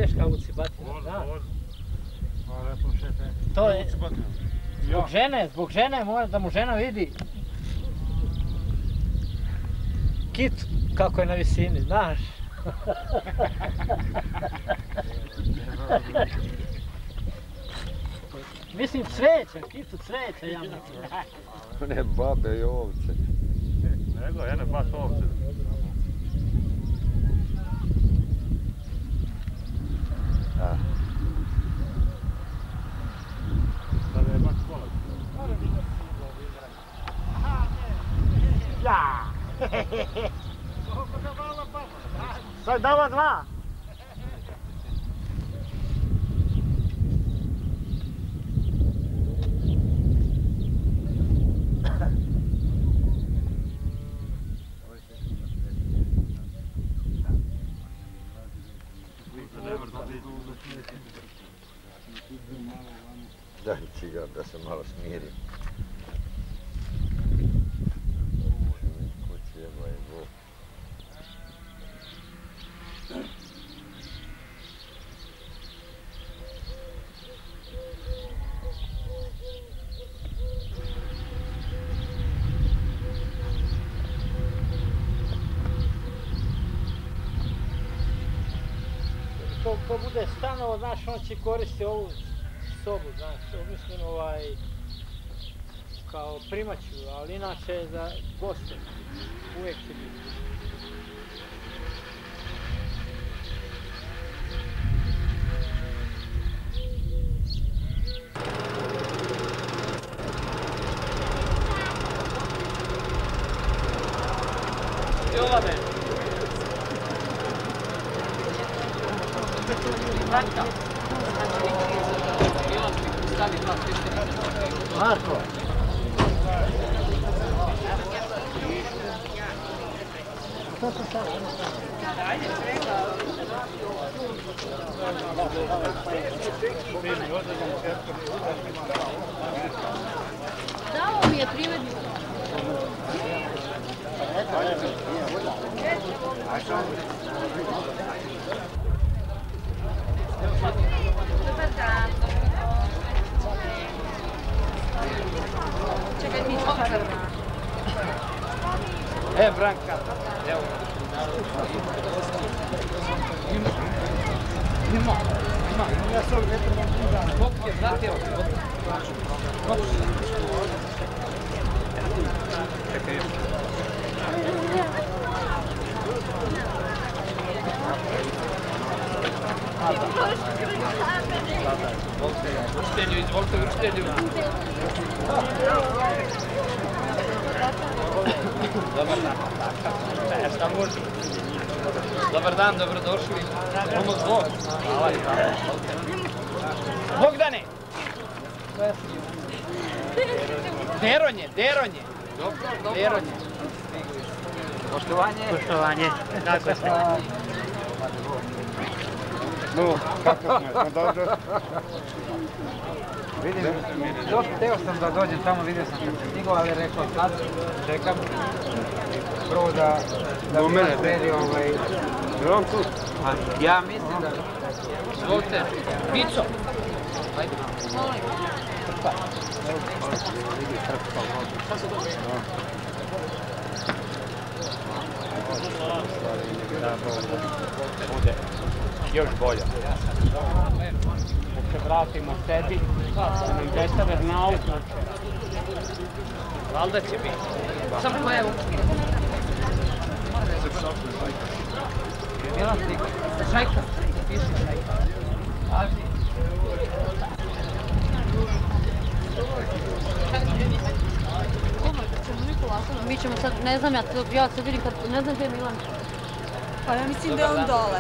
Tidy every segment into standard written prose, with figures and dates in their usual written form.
Pelješka vucibatina, da. To je zbog žene, mora da mu žena vidi kit kako je na visini, znaš. Mislim cveća, kitu cveća ja mislim. Ne babe i ovce. Nego, jedne baš ovce. Sada je baš kola. Ja! Sad dava dva! Daj cigar da se malo smirim. Kući jeba je Bog. Ko bude stanovo, znaš, on će koristiti ovu sobu, znaš, mislim kao primaću, ali inače za goste, uvijek će biti. Jovane! Marko! Dao mi je privednik. Dobar dan. Čekaj, mi ćemo prva. Branka, evo. Ima. Ja sam vodke, znate evo. Čekaj. Izvolite učitelju. Dobar dan. Šta može? Dobar dan, dobrodošli. Ono zlo. Hvala. Bogdane! Deronje. Deronje. Poštovanje. Kako ste? No, kako smo dobro? Vidim, teo sam da dođem tamo, vidio sam kad sam stigao, ali rekao sad čekam prvo da mi sredi Ja mislim da... Izvolite, pico! Ajde. Molim. Šta se dođe? Bude još bolja. Da se vratimo sebi, da nam predstave nauku. Valjda će biti. Samo ko evo. Bila slika. Šajka. Piši šajka. Pazi. Mi ćemo sad, ne znam ja sad vidim kad, ne znam gdje je Milan. Pa ja mislim da je on dole.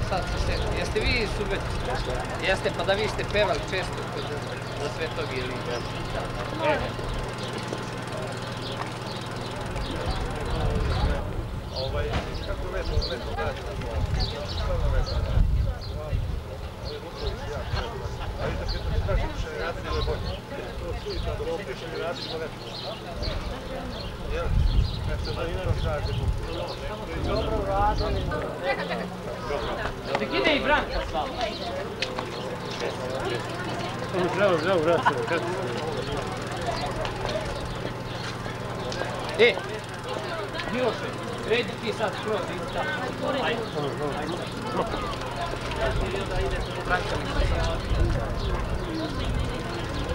Sad se jeste vi Subotić? Jeste, pa da vi ste pevali često za Svetog ili... Kako vezano neko dađe? Stvarno vezano. Ali da kada mi kažem što je radili je bolje. To su i tamo opet što je radili je lepše. Jel? Nešto da ima Nek ide i Branka s vama. Zdravo, vrati. E, Miloše, redi ti sad skroz i tamo. Ajde.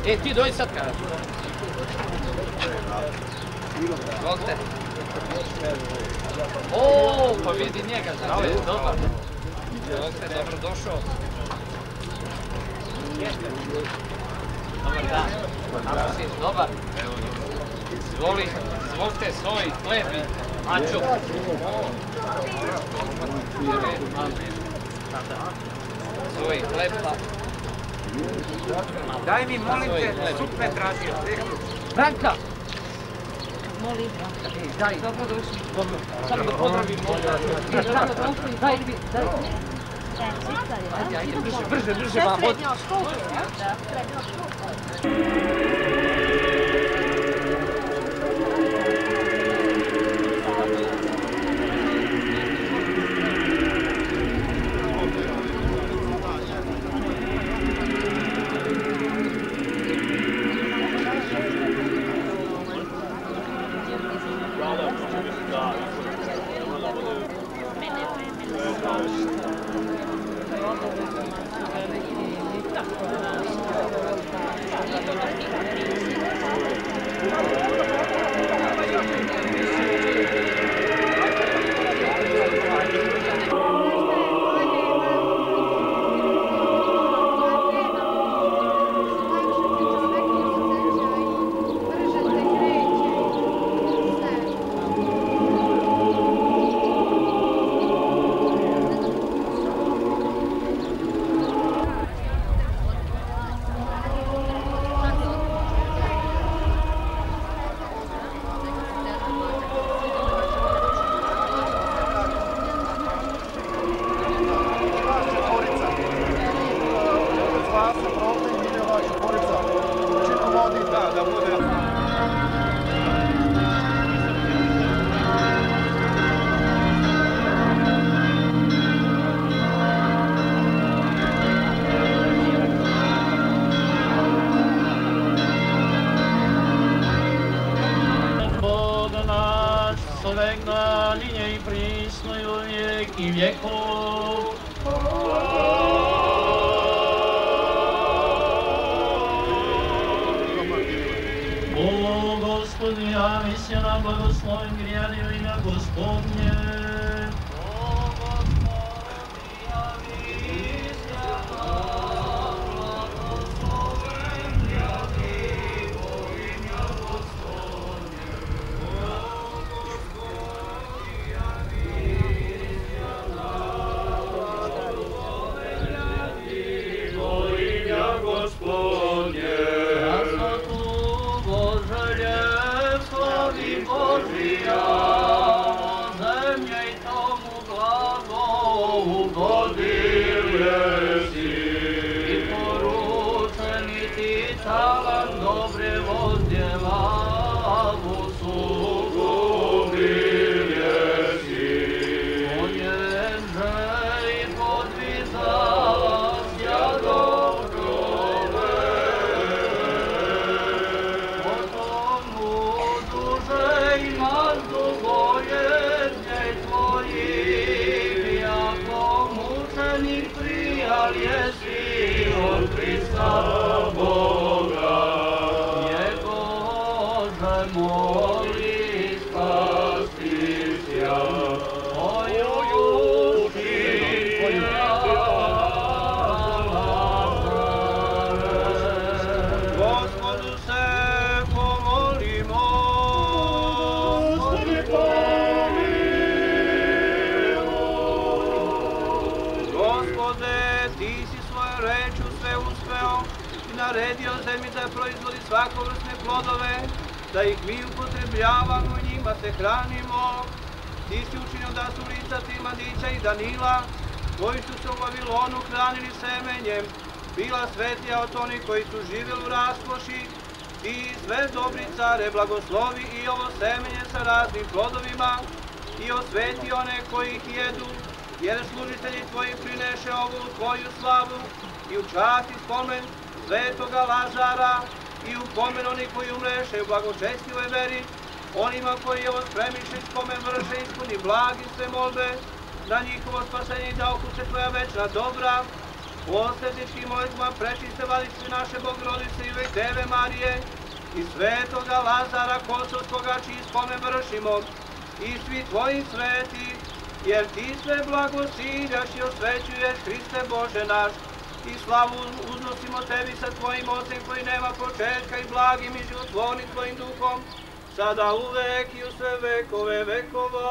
E, ti dođi sad kada. Izvolite. O, pa vidi njega, znači, dobar. Izvolite, dobro došao. Dobar dan. Kako si, dobar? Izvolite, svoj hleb i maču. Svoj hleb pa... Daj mi, molim te, sup me tražio. Branka! Molim Branka. Daj. Dobrodošli. Dobro, samo da pozdravim možda. Daj, daj. Ajde, brže, vam od... Srednja škola, da? Srednja škola. i vjekov. O Gospodi, javi se nam blagoslovim grijani u ime Gospodnje. O Gospodi, javi se nam blagoslovim grijani u ime Gospodnje. O Gospodi, javi se nam blagoslovim grijani u ime Gospodnje. Božija, zemlje i tomu blago ugodile si. I poručeni ti talan dobre vozdjela, u sugubilje si. Onježe i podvizala sjadom krove, i mazdu bojeznje tvojih, jako mučenik prijal jesi od Hrista Boga. Njegože moli spasti sja, tvoju učinja Lazare. Gospodu se pomolimo. Gospode, ti si svoju rečju sve uspeo i naredio zemlji da proizvodi svakovrsne plodove, da ih mi upotrebljavamo i njima se hranimo. Ti si učinio da su lica ti mladića i Danila, koji su se u Vavilonu hranili semenjem, bila svetija od onih koji su živjeli u raskoši. Ti sve dobri care blagoslovi i ovo semenje sa raznim plodovima, i osveti one koji ih jedu, jer služitelji tvoji prineše ovu tvoju slavu i u čast i spomen svetoga Lazara i u pomen onih koji umreše u blagočestivoj veri, onima koji ovo spremiše i spomen vrše ispuni blagi sve molbe, na njihovo spasenje i da okuće tvoja večna dobra, posredničkim molitvama prečiste vladice naše Bogorodice i uvek Deve Marije i svetoga Lazara Kosovskoga čiji spomen vršimo i svi tvoji sveti, jer ti sve blagosiljaš i osvećuješ, Hriste Bože naš, i slavu uznosimo tebi sa tvojim ocem koji nema početka i blagim i životvornim tvojim duhom, sada uvek i u sve vekove vekova.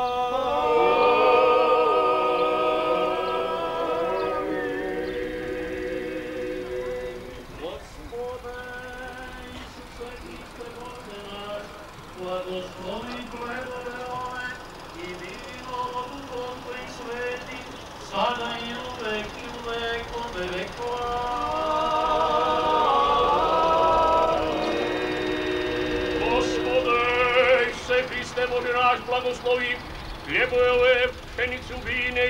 Blagoslovi plodove ove i vino Duhom tvojim sveti, sada i uvek i u vekove vekova. Gospode, Ise Hriste Bože naš, blagoslovi hljebove ove, pšenicu vine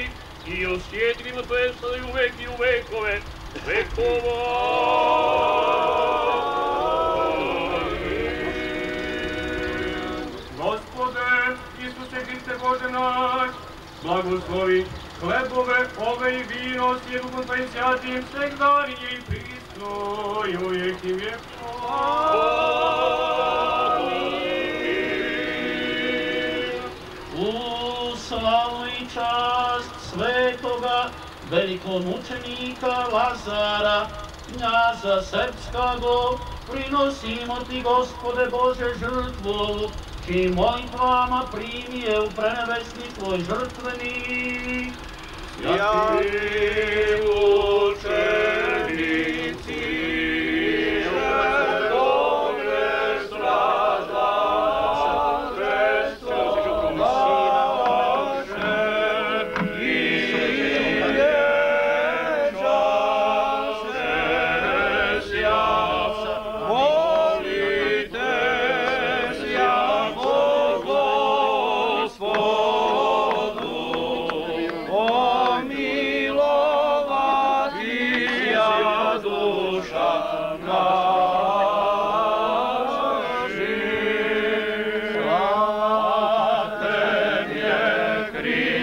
i osjetimo tvoje sada i uvek i u vekove vekova. Isuse Hriste Bože naš, blagoslovi hlebove ove i vino s Duhom tvojim sjatim, svegdanije i prisno i uvijek i vječno. U slavu i čast svetoga velikomučenika Lazara, knjaza srpskago, prinosimo ti, Gospode Bože, žrtvu, čim molitvama primije u prenebesni tvoj žrtvenik. Svjati učenici, žrtvovne straža, sredstvo naše i vječa sesja, molite sja Krishna.